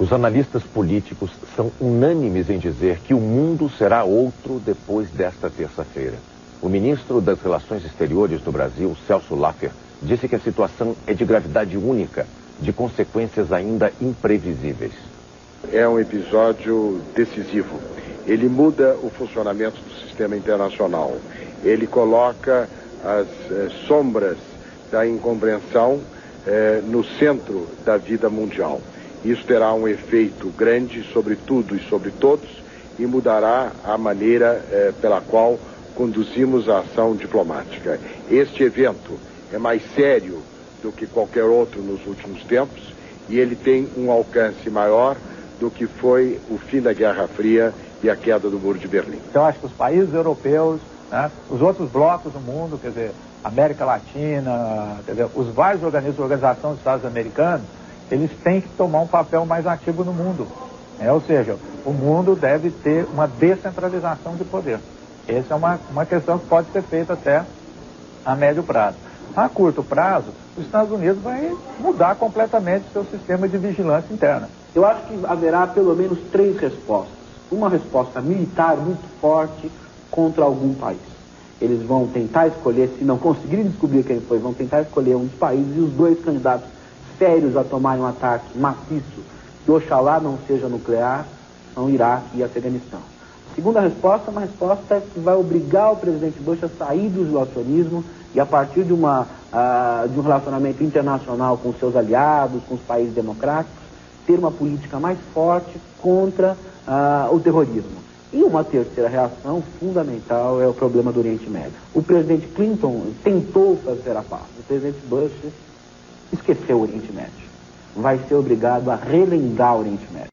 Os analistas políticos são unânimes em dizer que o mundo será outro depois desta terça-feira. O ministro das Relações Exteriores do Brasil, Celso Laffer, disse que a situação é de gravidade única, de consequências ainda imprevisíveis. É um episódio decisivo. Ele muda o funcionamento do sistema internacional. Ele coloca as sombras da incompreensão no centro da vida mundial. Isso terá um efeito grande sobre tudo e sobre todos e mudará a maneira pela qual conduzimos a ação diplomática. Este evento é mais sério do que qualquer outro nos últimos tempos e ele tem um alcance maior do que foi o fim da Guerra Fria e a queda do Muro de Berlim. Então, acho que os países europeus, né, os outros blocos do mundo, quer dizer, América Latina, quer dizer, os vários organismos, Organização dos Estados Americanos, eles têm que tomar um papel mais ativo no mundo. Ou seja, o mundo deve ter uma descentralização de poder. Essa é uma questão que pode ser feita até a médio prazo. A curto prazo, os Estados Unidos vai mudar completamente o seu sistema de vigilância interna. Eu acho que haverá pelo menos 3 respostas. Uma resposta militar muito forte contra algum país. Eles vão tentar escolher, se não conseguirem descobrir quem foi, vão tentar escolher um dos países e os 2 candidatos sérios a tomarem um ataque maciço, que oxalá não seja nuclear, são Iraque e Afeganistão. A segunda resposta é uma resposta que vai obrigar o presidente Bush a sair do isolacionismo e a partir de um relacionamento internacional com seus aliados, com os países democráticos, ter uma política mais forte contra o terrorismo. E uma terceira reação fundamental é o problema do Oriente Médio. O presidente Clinton tentou fazer a paz. O presidente Bush esqueceu o Oriente Médio. Vai ser obrigado a relembrar o Oriente Médio.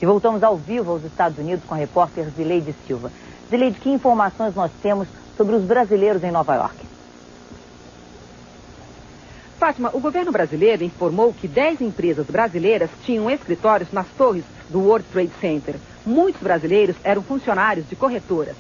E voltamos ao vivo aos Estados Unidos com a repórter Zileide Silva. Zileide, que informações nós temos sobre os brasileiros em Nova York? Fátima, o governo brasileiro informou que 10 empresas brasileiras tinham escritórios nas torres do World Trade Center. Muitos brasileiros eram funcionários de corretoras.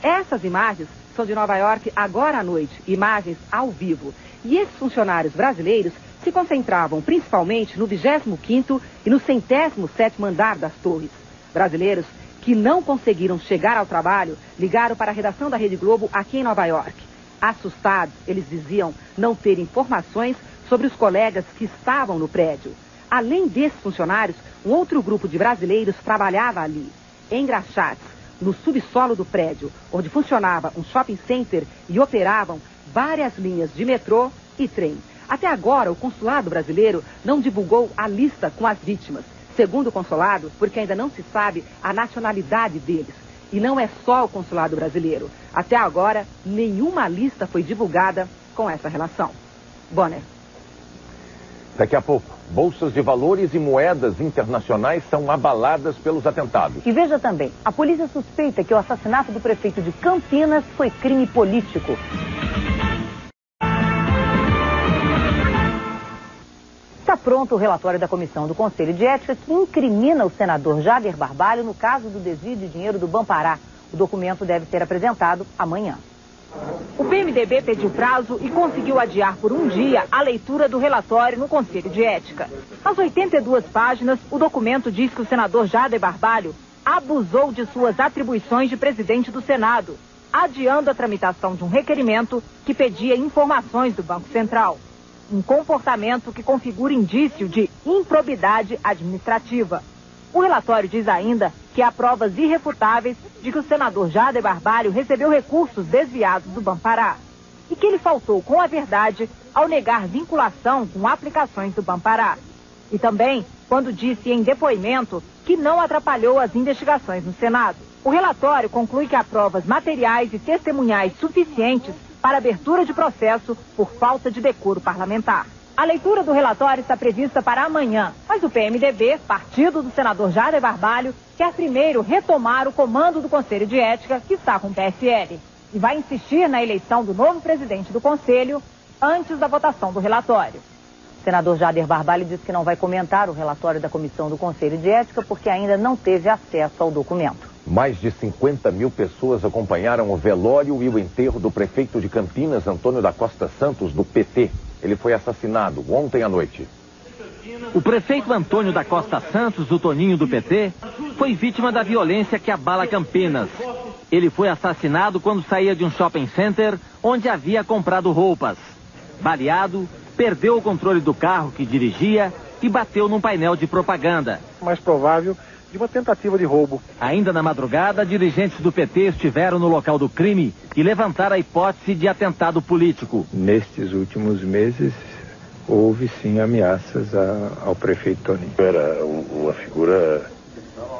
Essas imagens são de Nova York agora à noite, imagens ao vivo. E esses funcionários brasileiros se concentravam principalmente no 25º e no 107º andar das torres. Brasileiros que não conseguiram chegar ao trabalho ligaram para a redação da Rede Globo aqui em Nova York. Assustados, eles diziam não ter informações sobre os colegas que estavam no prédio. Além desses funcionários, um outro grupo de brasileiros trabalhava ali, em Graxates, no subsolo do prédio, onde funcionava um shopping center e operavam várias linhas de metrô e trem. Até agora, o consulado brasileiro não divulgou a lista com as vítimas. Segundo o consulado, porque ainda não se sabe a nacionalidade deles. E não é só o consulado brasileiro. Até agora, nenhuma lista foi divulgada com essa relação. Bonner. Daqui a pouco, bolsas de valores e moedas internacionais são abaladas pelos atentados. E veja também, a polícia suspeita que o assassinato do prefeito de Campinas foi crime político. Está pronto o relatório da Comissão do Conselho de Ética que incrimina o senador Jader Barbalho no caso do desvio de dinheiro do Bampará. O documento deve ser apresentado amanhã. O PMDB pediu prazo e conseguiu adiar por um dia a leitura do relatório no Conselho de Ética. Nas 82 páginas, o documento diz que o senador Jader Barbalho abusou de suas atribuições de presidente do Senado, adiando a tramitação de um requerimento que pedia informações do Banco Central. Um comportamento que configura indício de improbidade administrativa. O relatório diz ainda que há provas irrefutáveis de que o senador Jader Barbalho recebeu recursos desviados do Bampará e que ele faltou com a verdade ao negar vinculação com aplicações do Bampará. E também quando disse em depoimento que não atrapalhou as investigações no Senado. O relatório conclui que há provas materiais e testemunhais suficientes para abertura de processo por falta de decoro parlamentar. A leitura do relatório está prevista para amanhã, mas o PMDB, partido do senador Jader Barbalho, quer primeiro retomar o comando do Conselho de Ética, que está com o PSL, e vai insistir na eleição do novo presidente do Conselho antes da votação do relatório. O senador Jader Barbalho disse que não vai comentar o relatório da Comissão do Conselho de Ética porque ainda não teve acesso ao documento. Mais de 50 mil pessoas acompanharam o velório e o enterro do prefeito de Campinas, Antônio da Costa Santos, do PT. Ele foi assassinado ontem à noite. O prefeito Antônio da Costa Santos, o Toninho do PT, foi vítima da violência que abala Campinas. Ele foi assassinado quando saía de um shopping center onde havia comprado roupas. Baleado, perdeu o controle do carro que dirigia e bateu num painel de propaganda. Mais provável de uma tentativa de roubo. Ainda na madrugada, dirigentes do PT estiveram no local do crime e levantaram a hipótese de atentado político. Nestes últimos meses, houve sim ameaças ao prefeito Toninho. Era uma figura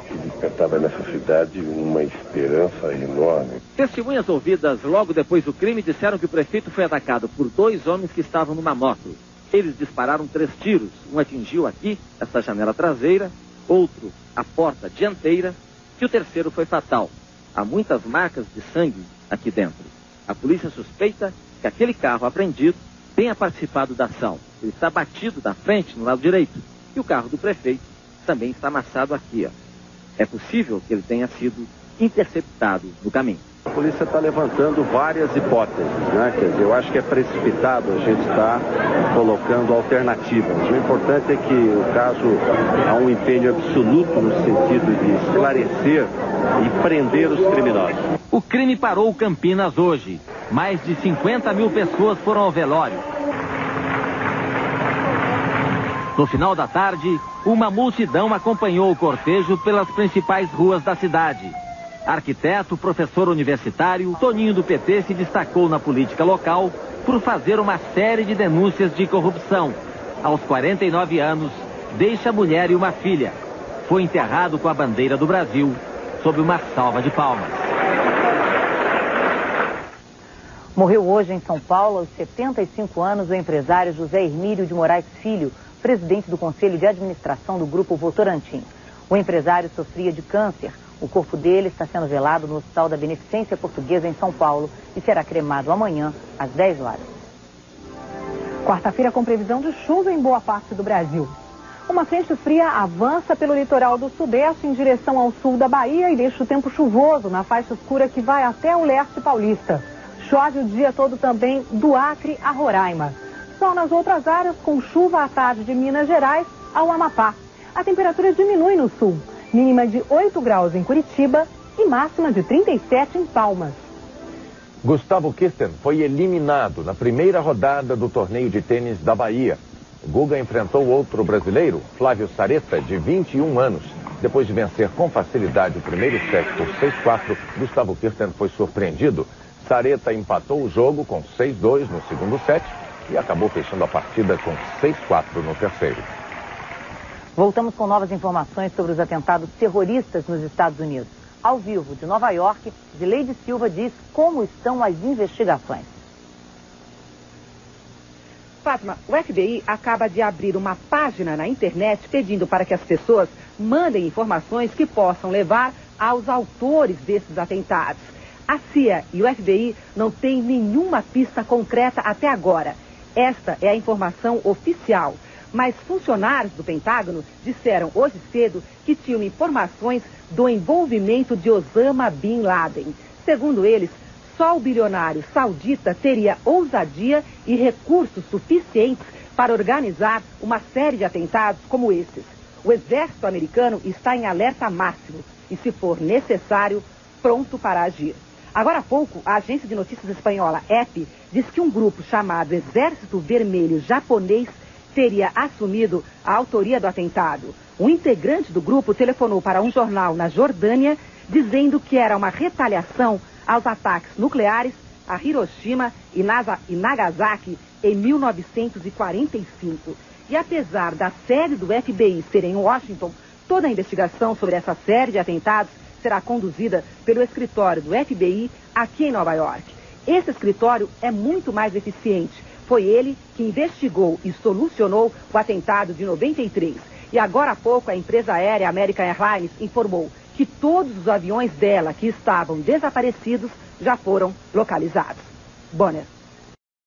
que despertava nessa cidade uma esperança enorme. Testemunhas ouvidas logo depois do crime disseram que o prefeito foi atacado por 2 homens que estavam numa moto. Eles dispararam 3 tiros. Um atingiu aqui, essa janela traseira, outro a porta dianteira, e o terceiro foi fatal. Há muitas marcas de sangue aqui dentro. A polícia suspeita que aquele carro apreendido tenha participado da ação. Ele está batido da frente, no lado direito, e o carro do prefeito também está amassado aqui, ó. É possível que ele tenha sido interceptado no caminho. A polícia está levantando várias hipóteses, né? Quer dizer, eu acho que é precipitado a gente estar colocando alternativas. O importante é que o caso há um empenho absoluto no sentido de esclarecer e prender os criminosos. O crime parou Campinas hoje. Mais de 50 mil pessoas foram ao velório. No final da tarde, uma multidão acompanhou o cortejo pelas principais ruas da cidade. Arquiteto, professor universitário, Toninho do PT se destacou na política local por fazer uma série de denúncias de corrupção. Aos 49 anos, deixa mulher e uma filha. Foi enterrado com a bandeira do Brasil, sob uma salva de palmas. Morreu hoje em São Paulo, aos 75 anos, o empresário José Hermílio de Moraes Filho, presidente do Conselho de Administração do Grupo Votorantim. O empresário sofria de câncer. O corpo dele está sendo velado no Hospital da Beneficência Portuguesa em São Paulo e será cremado amanhã, às 10 horas. Quarta-feira com previsão de chuva em boa parte do Brasil. Uma frente fria avança pelo litoral do Sudeste em direção ao sul da Bahia e deixa o tempo chuvoso na faixa escura que vai até o leste paulista. Chove o dia todo também do Acre a Roraima. Sol nas outras áreas com chuva à tarde de Minas Gerais ao Amapá. A temperatura diminui no sul. Mínima de 8 graus em Curitiba e máxima de 37 em Palmas. Gustavo Kirsten foi eliminado na primeira rodada do torneio de tênis da Bahia. Guga enfrentou outro brasileiro, Flávio Sareta, de 21 anos. Depois de vencer com facilidade o primeiro set por 6-4, Gustavo Kirsten foi surpreendido. Sareta empatou o jogo com 6-2 no segundo set e acabou fechando a partida com 6-4 no terceiro. Voltamos com novas informações sobre os atentados terroristas nos Estados Unidos. Ao vivo, de Nova York, Zileide Silva diz como estão as investigações. Fátima, o FBI acaba de abrir uma página na internet pedindo para que as pessoas mandem informações que possam levar aos autores desses atentados. A CIA e o FBI não têm nenhuma pista concreta até agora. Esta é a informação oficial. Mas funcionários do Pentágono disseram hoje cedo que tinham informações do envolvimento de Osama Bin Laden. Segundo eles, só o bilionário saudita teria ousadia e recursos suficientes para organizar uma série de atentados como esses. O exército americano está em alerta máximo e, se for necessário, pronto para agir. Agora há pouco, a agência de notícias espanhola EP diz que um grupo chamado Exército Vermelho Japonês teria assumido a autoria do atentado. Um integrante do grupo telefonou para um jornal na Jordânia, dizendo que era uma retaliação aos ataques nucleares a Hiroshima e Nagasaki em 1945. E apesar da sede do FBI ser em Washington, toda a investigação sobre essa série de atentados será conduzida pelo escritório do FBI aqui em Nova York. Esse escritório é muito mais eficiente. Foi ele que investigou e solucionou o atentado de 93. E agora há pouco a empresa aérea American Airlines informou que todos os aviões dela que estavam desaparecidos já foram localizados. Bonner.